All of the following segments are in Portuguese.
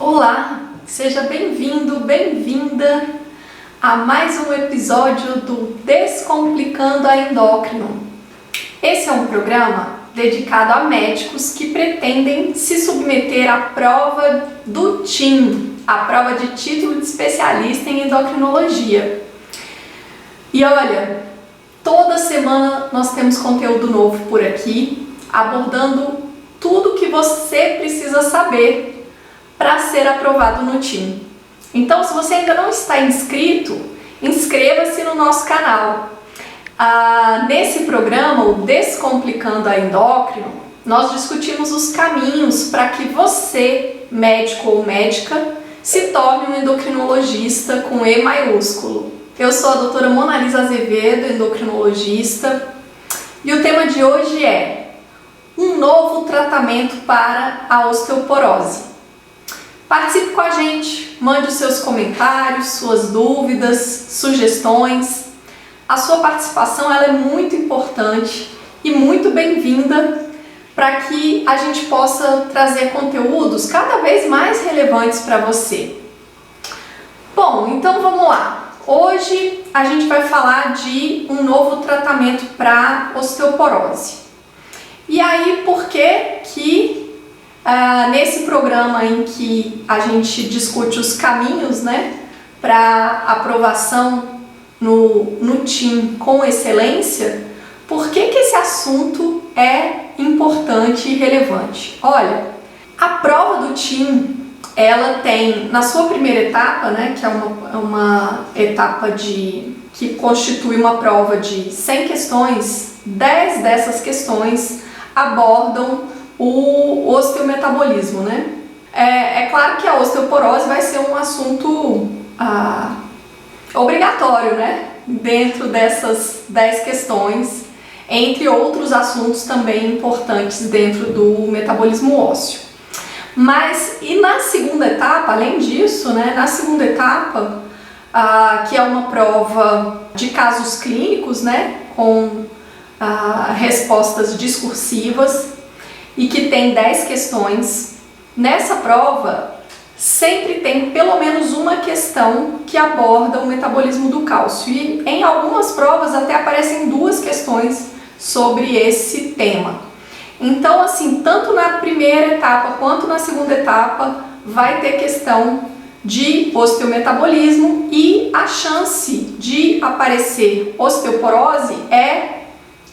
Olá, seja bem-vindo, bem-vinda a mais um episódio do Descomplicando a Endócrino. Esse é um programa dedicado a médicos que pretendem se submeter à prova do TIM, a prova de título de especialista em endocrinologia. E olha, toda semana nós temos conteúdo novo por aqui, abordando tudo que você precisa saber para ser aprovado no TIM. Então, se você ainda não está inscrito, inscreva-se no nosso canal. Nesse programa, o Descomplicando a Endócrino, nós discutimos os caminhos para que você, médico ou médica, se torne um endocrinologista com E maiúsculo. Eu sou a doutora Mona Lisa Azevedo, endocrinologista, e o tema de hoje é um novo tratamento para a osteoporose. Participe com a gente, mande os seus comentários, suas dúvidas, sugestões. A sua participação ela é muito importante e muito bem-vinda para que a gente possa trazer conteúdos cada vez mais relevantes para você. Bom, então vamos lá. Hoje a gente vai falar de um novo tratamento para osteoporose. E aí, por que nesse programa em que a gente discute os caminhos, para aprovação no TIM com excelência, por que esse assunto é importante e relevante? Olha, a prova do TIM, ela tem, na sua primeira etapa, que é uma etapa que constitui uma prova de 100 questões, 10 dessas questões abordam o osteometabolismo, É claro que a osteoporose vai ser um assunto obrigatório, dentro dessas 10 questões, entre outros assuntos também importantes dentro do metabolismo ósseo. Mas, e na segunda etapa, além disso, na segunda etapa, que é uma prova de casos clínicos, com respostas discursivas, e que tem 10 questões, nessa prova sempre tem pelo menos uma questão que aborda o metabolismo do cálcio. E em algumas provas até aparecem 2 questões sobre esse tema. Então, assim, tanto na primeira etapa quanto na segunda etapa vai ter questão de osteometabolismo, e a chance de aparecer osteoporose é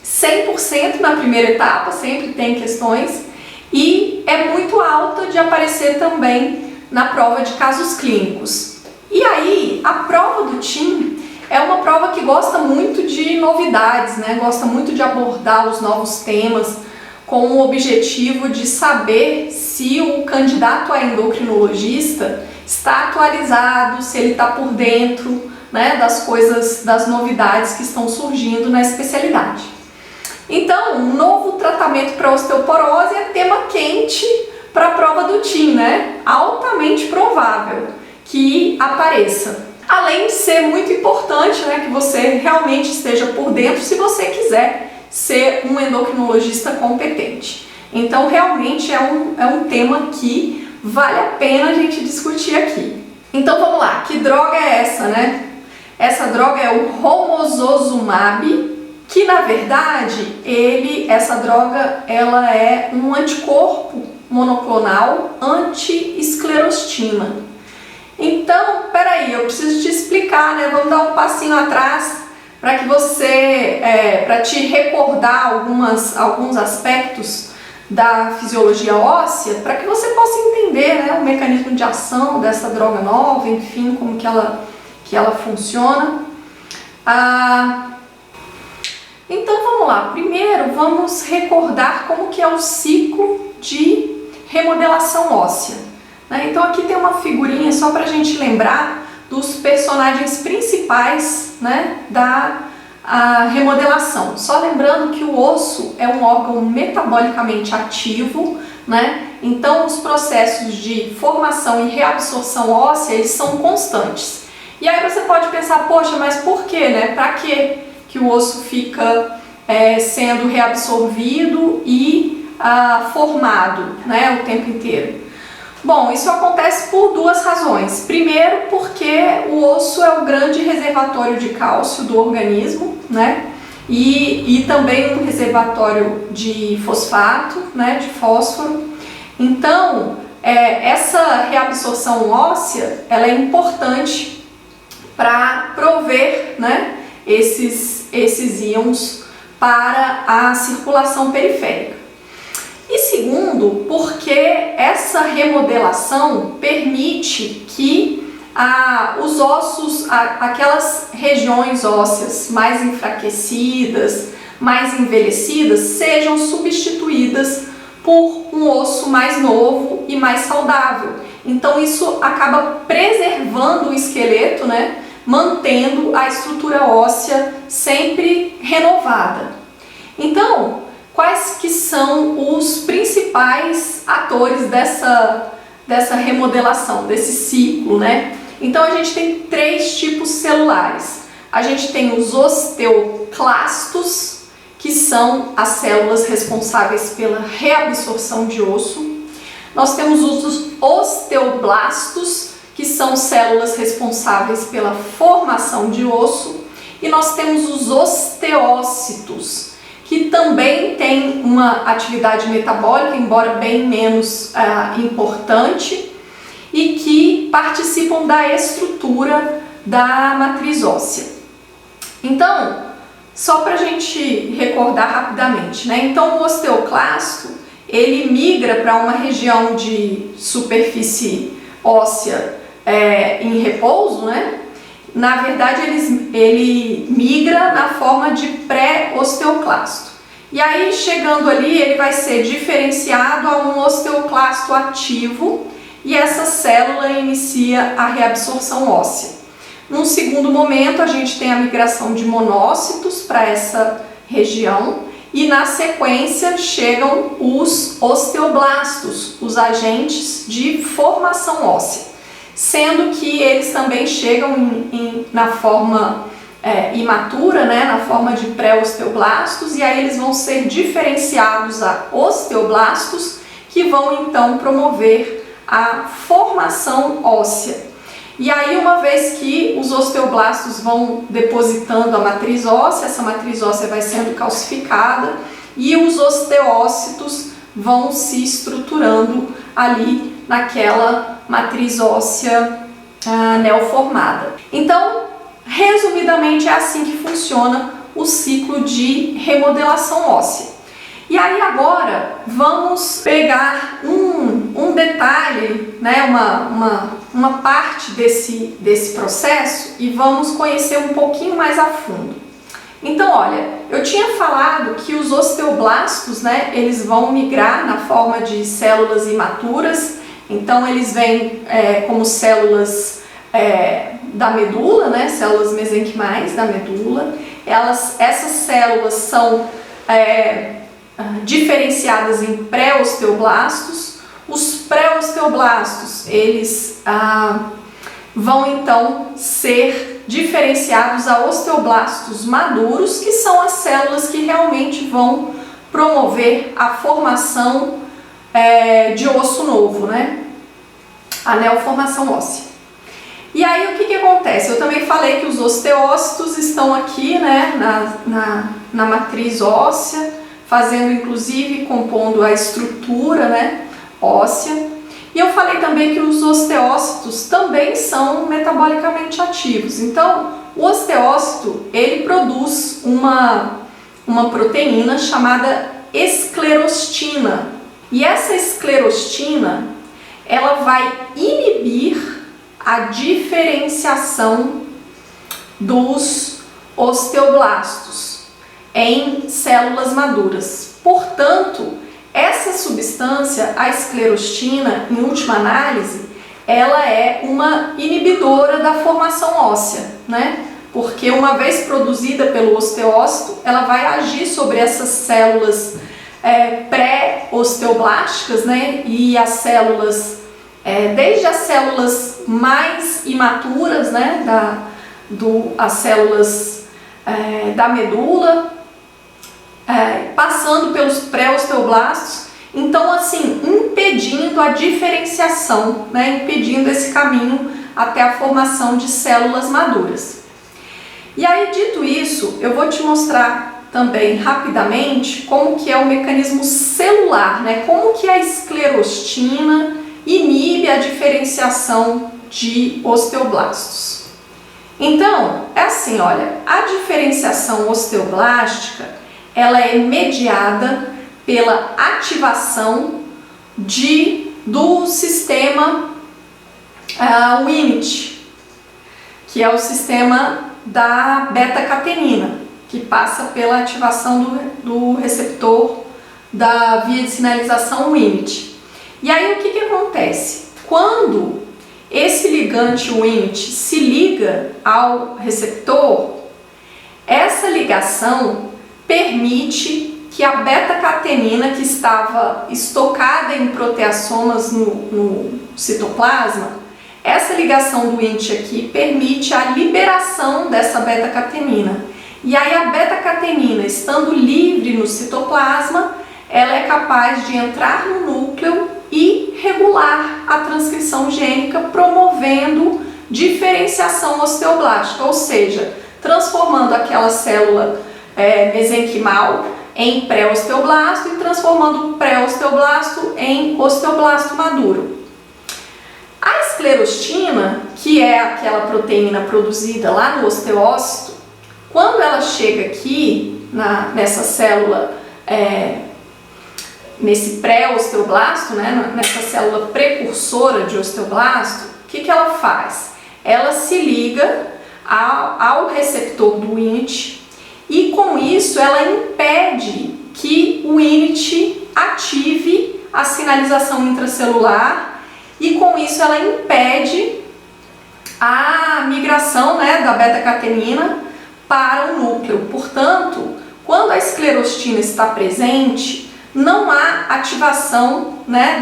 100% na primeira etapa, sempre tem questões, e é muito alta de aparecer também na prova de casos clínicos. E aí, a prova do TIM é uma prova que gosta muito de novidades, gosta muito de abordar os novos temas, com o objetivo de saber se o candidato a endocrinologista está atualizado, se ele está por dentro, das coisas, das novidades que estão surgindo na especialidade. Então, um novo tratamento para osteoporose é tema quente para a prova do TIM, altamente provável que apareça. Além de ser muito importante, que você realmente esteja por dentro se você quiser ser um endocrinologista competente. Então, realmente é um tema que vale a pena a gente discutir aqui. Então, vamos lá. Que droga é essa, Essa droga é o romosozumab, que na verdade essa droga ela é um anticorpo monoclonal anti-esclerostina. Então, peraí, eu preciso te explicar, Vamos dar um passinho atrás para que você, para te recordar alguns aspectos da fisiologia óssea, para que você possa entender, o mecanismo de ação dessa droga nova, enfim, como que ela funciona. Então vamos lá, primeiro vamos recordar como que é o ciclo de remodelação óssea. Então aqui tem uma figurinha só para a gente lembrar dos personagens principais da remodelação. Só lembrando que o osso é um órgão metabolicamente ativo, então os processos de formação e reabsorção óssea eles são constantes. E aí você pode pensar, poxa, mas por quê? Para quê que o osso fica sendo reabsorvido e formado o tempo inteiro? Bom, isso acontece por duas razões. Primeiro, porque o osso é o grande reservatório de cálcio do organismo, né? E também um reservatório de fosfato, né? De fósforo. Então, essa reabsorção óssea, ela é importante para prover, né? Esses íons para a circulação periférica. E segundo, porque essa remodelação permite que os ossos, aquelas regiões ósseas mais enfraquecidas, mais envelhecidas, sejam substituídas por um osso mais novo e mais saudável. Então isso acaba preservando o esqueleto, né? Mantendo a estrutura óssea sempre renovada. Então, quais que são os principais atores dessa remodelação, desse ciclo, né? Então a gente tem 3 tipos celulares. A gente tem os osteoclastos, que são as células responsáveis pela reabsorção de osso. Nós temos os osteoblastos, que são células responsáveis pela formação de osso. E nós temos os osteócitos, que também tem uma atividade metabólica, embora bem menos importante, e que participam da estrutura da matriz óssea. Então, só para a gente recordar rapidamente, né? Então, o osteoclasto, ele migra para uma região de superfície óssea em repouso, né? Na verdade, ele migra na forma de pré-osteoclasto. E aí, chegando ali, ele vai ser diferenciado a um osteoclasto ativo e essa célula inicia a reabsorção óssea. Num segundo momento, a gente tem a migração de monócitos para essa região e, na sequência, chegam os osteoblastos, os agentes de formação óssea. Sendo que eles também chegam na forma imatura, né, na forma de pré-osteoblastos, e aí eles vão ser diferenciados a osteoblastos, que vão então promover a formação óssea. E aí, uma vez que os osteoblastos vão depositando a matriz óssea, essa matriz óssea vai sendo calcificada e os osteócitos vão se estruturando ali naquela matriz óssea neoformada. Então, resumidamente, é assim que funciona o ciclo de remodelação óssea. E aí agora vamos pegar um detalhe, né, uma parte desse processo e vamos conhecer um pouquinho mais a fundo. Então, olha, eu tinha falado que os osteoblastos, né, eles vão migrar na forma de células imaturas. Então eles vêm como células da medula, né, células mesenquimais da medula. Essas células são diferenciadas em pré-osteoblastos. Os pré-osteoblastos, eles vão então ser diferenciados a osteoblastos maduros, que são as células que realmente vão promover a formação de osso novo, né? A neoformação óssea. E aí o que acontece? Eu também falei que os osteócitos estão aqui, né, na matriz óssea, fazendo inclusive, compondo a estrutura, né, óssea. E eu falei também que os osteócitos também são metabolicamente ativos. Então, o osteócito, ele produz uma proteína chamada esclerostina. E essa esclerostina, ela vai inibir a diferenciação dos osteoblastos em células maduras. Portanto, essa substância, a esclerostina, em última análise, ela é uma inibidora da formação óssea, né? Porque uma vez produzida pelo osteócito, ela vai agir sobre essas células pré-osteoblásticas, né? E as células, desde as células mais imaturas, né? As células da medula, passando pelos pré-osteoblastos. Então, assim, impedindo impedindo a diferenciação, né, impedindo esse caminho até a formação de células maduras. E aí, dito isso, eu vou te mostrar também rapidamente como que é o mecanismo celular, né, como que a esclerostina inibe a diferenciação de osteoblastos. Então, é assim, olha, a diferenciação osteoblástica, ela é mediada pela ativação do sistema Wnt, que é o sistema da beta-catenina, que passa pela ativação do receptor da via de sinalização Wnt. E aí, o que acontece? Quando esse ligante Wnt se liga ao receptor, essa ligação permite que a beta-catenina, que estava estocada em proteassomas no citoplasma, essa ligação do Wnt aqui permite a liberação dessa beta-catenina. E aí a beta-catenina, estando livre no citoplasma, ela é capaz de entrar no núcleo e regular a transcrição gênica, promovendo diferenciação osteoblástica, ou seja, transformando aquela célula mesenquimal em pré-osteoblasto e transformando o pré-osteoblasto em osteoblasto maduro. A esclerostina, que é aquela proteína produzida lá no osteócito, quando ela chega aqui nessa célula, nesse pré-osteoblasto, né, nessa célula precursora de osteoblasto, o que ela faz? Ela se liga ao receptor do Wnt e com isso ela impede que o Wnt ative a sinalização intracelular e com isso ela impede a migração, né, da beta-catenina para o núcleo. Portanto, quando a esclerostina está presente, não há ativação, né,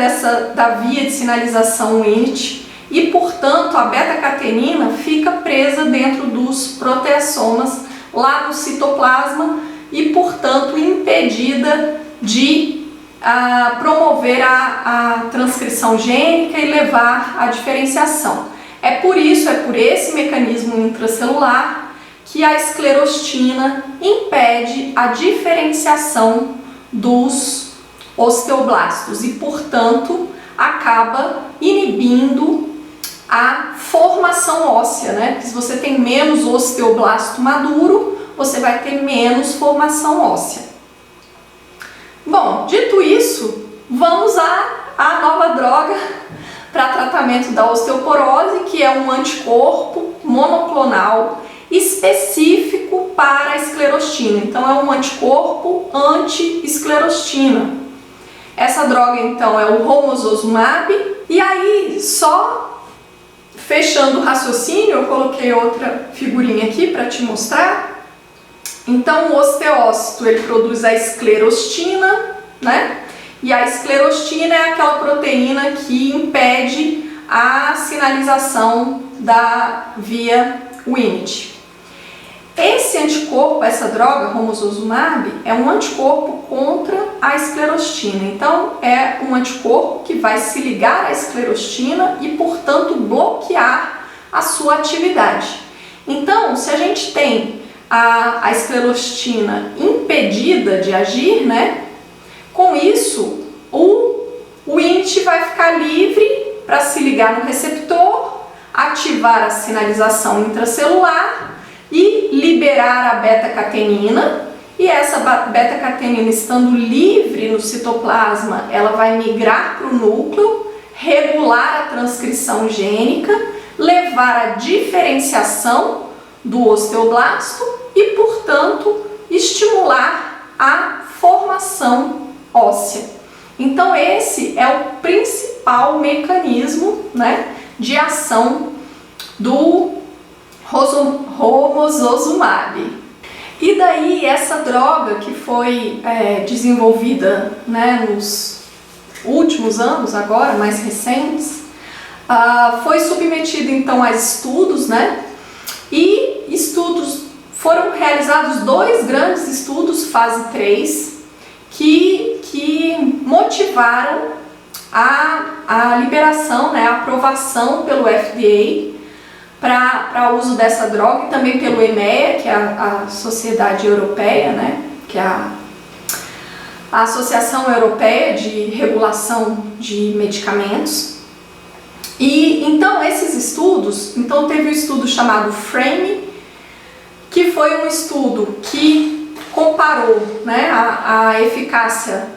da via de sinalização Wnt e, portanto, a beta-catenina fica presa dentro dos proteassomas lá no citoplasma e, portanto, impedida de promover a transcrição gênica e levar à diferenciação. É por esse mecanismo intracelular que a esclerostina impede a diferenciação dos osteoblastos e, portanto, acaba inibindo a formação óssea, né? Porque se você tem menos osteoblasto maduro, você vai ter menos formação óssea. Bom, dito isso, vamos à nova droga para tratamento da osteoporose, que é um anticorpo monoclonal específico para a esclerostina. Então, é um anticorpo anti-esclerostina. Essa droga, então, é o romosozumab. E aí, só fechando o raciocínio, eu coloquei outra figurinha aqui para te mostrar. Então, o osteócito, ele produz a esclerostina, né? E a esclerostina é aquela proteína que impede a sinalização da via Wnt. Esse anticorpo, essa droga, romosozumab, é um anticorpo contra a esclerostina. Então, é um anticorpo que vai se ligar à esclerostina e, portanto, bloquear a sua atividade. Então, se a gente tem a esclerostina impedida de agir, né, com isso, o Wnt vai ficar livre para se ligar no receptor, ativar a sinalização intracelular e liberar a beta-catenina, e essa beta-catenina, estando livre no citoplasma, ela vai migrar para o núcleo, regular a transcrição gênica, levar à diferenciação do osteoblasto e, portanto, estimular a formação óssea. Então, esse é o principal mecanismo, né, de ação do romosozumab. E daí essa droga que foi desenvolvida, né, nos últimos anos, agora mais recentes, foi submetida então a estudos, né, e foram realizados 2 grandes estudos, fase 3, que motivaram a liberação, né, a aprovação pelo FDA para o uso dessa droga e também pelo EMEA, que é a Sociedade Europeia, né, que é a Associação Europeia de Regulação de Medicamentos. E então esses estudos, então teve um estudo chamado FRAME, que foi um estudo que comparou, né, a eficácia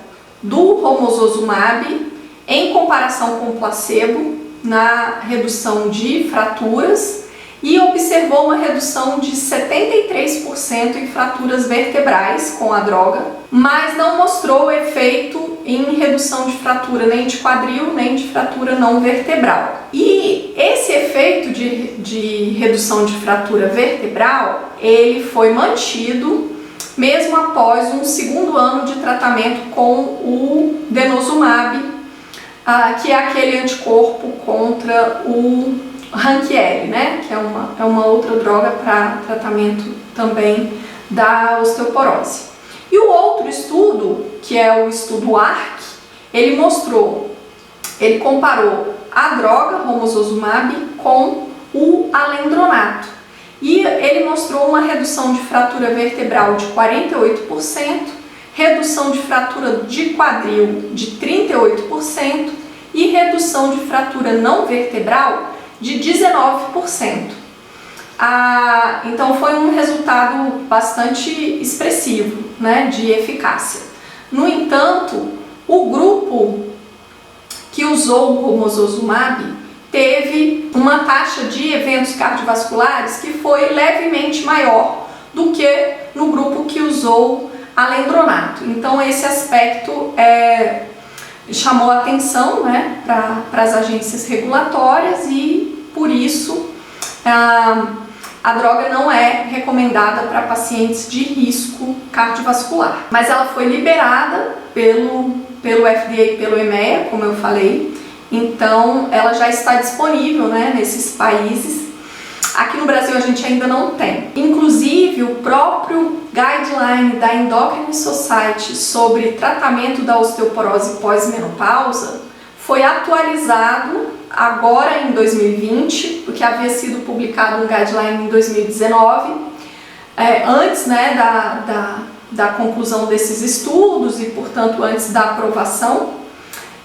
do romosozumab em comparação com o placebo na redução de fraturas e observou uma redução de 73% em fraturas vertebrais com a droga, mas não mostrou efeito em redução de fratura nem de quadril, nem de fratura não vertebral. E esse efeito de redução de fratura vertebral, ele foi mantido mesmo após um segundo ano de tratamento com o denosumab, que é aquele anticorpo contra o Ranquiel, né? Que é uma outra droga para tratamento também da osteoporose. E o outro estudo, que é o estudo ARC, ele comparou a droga romosozumab com o alendronato. E ele mostrou uma redução de fratura vertebral de 48%, redução de fratura de quadril de 38% e redução de fratura não vertebral de 19%. Então foi um resultado bastante expressivo, né, de eficácia. No entanto, o grupo que usou o romosozumab teve uma taxa de eventos cardiovasculares que foi levemente maior do que no grupo que usou alendronato. Então esse aspecto chamou atenção, né, para as agências regulatórias e por isso a droga não é recomendada para pacientes de risco cardiovascular. Mas ela foi liberada pelo FDA e pelo EMEA, como eu falei, então ela já está disponível, né, nesses países. Aqui no Brasil a gente ainda não tem. Inclusive o próprio guideline da Endocrine Society sobre tratamento da osteoporose pós-menopausa foi atualizado agora em 2020, porque havia sido publicado um guideline em 2019, antes, né, da conclusão desses estudos e, portanto, antes da aprovação.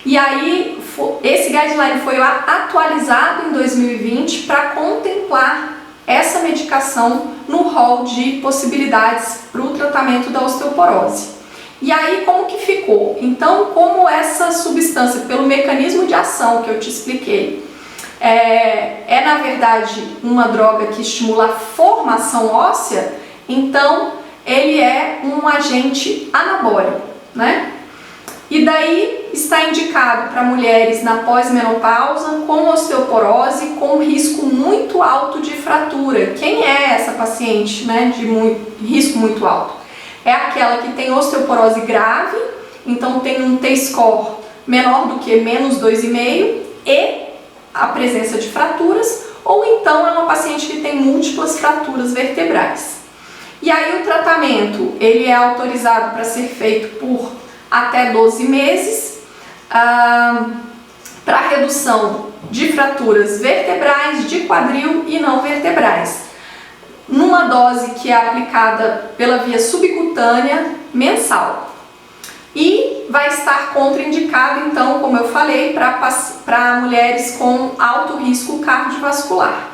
E aí, esse guideline foi atualizado em 2020 para contemplar essa medicação no rol de possibilidades para o tratamento da osteoporose. E aí, como que ficou? Então, como essa substância, pelo mecanismo de ação que eu te expliquei, na verdade uma droga que estimula a formação óssea, então ele é um agente anabólico, né? E daí está indicado para mulheres na pós-menopausa com osteoporose com risco muito alto de fratura. Quem é essa paciente, né, de risco muito alto? É aquela que tem osteoporose grave, então tem um T-score menor do que -2,5 e a presença de fraturas, ou então é uma paciente que tem múltiplas fraturas vertebrais. E aí o tratamento, ele é autorizado para ser feito por até 12 meses, para redução de fraturas vertebrais, de quadril e não vertebrais, numa dose que é aplicada pela via subcutânea mensal. E vai estar contraindicado, então, como eu falei, para mulheres com alto risco cardiovascular.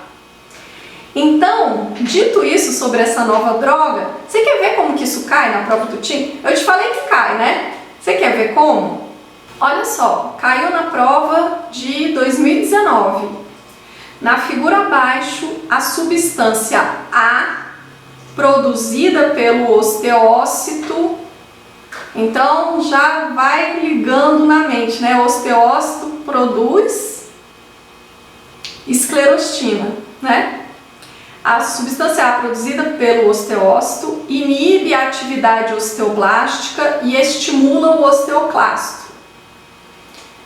Então, dito isso sobre essa nova droga, você quer ver como que isso cai na prova do TIM? Eu te falei que cai, né? Você quer ver como? Olha só, caiu na prova de 2019. Na figura abaixo, a substância A produzida pelo osteócito. Então já vai ligando na mente, né? O osteócito produz esclerostina, né? A substância A produzida pelo osteócito inibe a atividade osteoblástica e estimula o osteoclasto.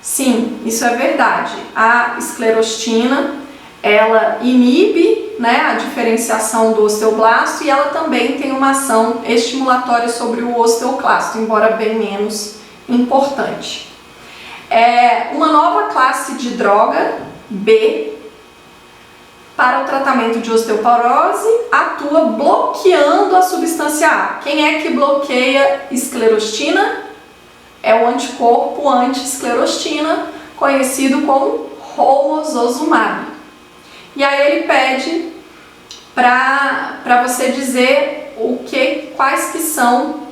Sim, isso é verdade. A esclerostina, ela inibe, né, a diferenciação do osteoblasto e ela também tem uma ação estimulatória sobre o osteoclasto, embora bem menos importante. uma nova classe de droga, B, para o tratamento de osteoporose, atua bloqueando a substância A. Quem é que bloqueia esclerostina? É o anticorpo anti-esclerostina, conhecido como romosozumab. E aí ele pede para você dizer quais que são,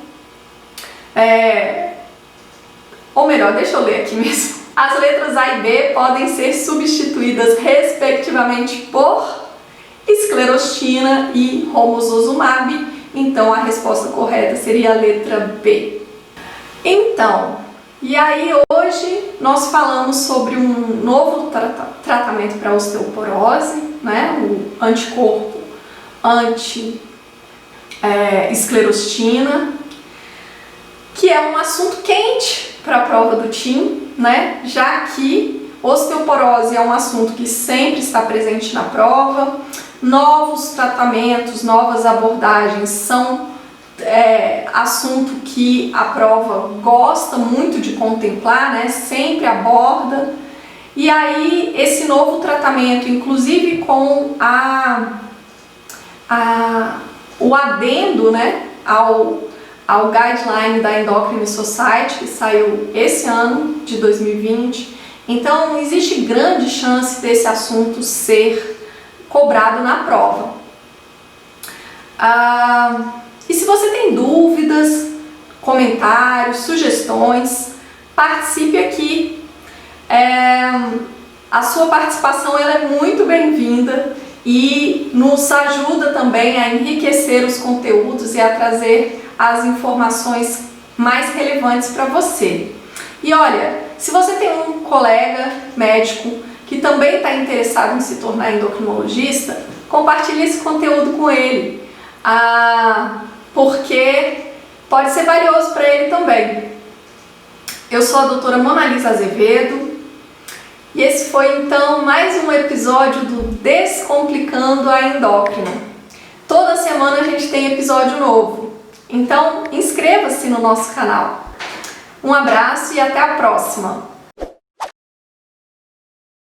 ou melhor, deixa eu ler aqui mesmo. As letras A e B podem ser substituídas respectivamente por esclerostina e romosozumab, então a resposta correta seria a letra B. Então, e aí hoje nós falamos sobre um novo tratamento para osteoporose, né? O anticorpo anti-esclerostina, que é um assunto quente para a prova do TIM, né? Já que osteoporose é um assunto que sempre está presente na prova, novos tratamentos, novas abordagens são assunto que a prova gosta muito de contemplar, né? Sempre aborda. E aí esse novo tratamento, inclusive com o adendo, né, ao guideline da Endocrine Society, que saiu esse ano de 2020. Então existe grande chance desse assunto ser cobrado na prova. E se você tem dúvidas, comentários, sugestões, participe aqui. A sua participação ela é muito bem-vinda e nos ajuda também a enriquecer os conteúdos e a trazer as informações mais relevantes para você. E olha, se você tem um colega médico que também está interessado em se tornar endocrinologista, compartilhe esse conteúdo com ele. Porque pode ser valioso para ele também. Eu sou a doutora Monalisa Azevedo e esse foi então mais um episódio do Descomplicando a Endócrina. Toda semana a gente tem episódio novo, então inscreva-se no nosso canal. Um abraço e até a próxima!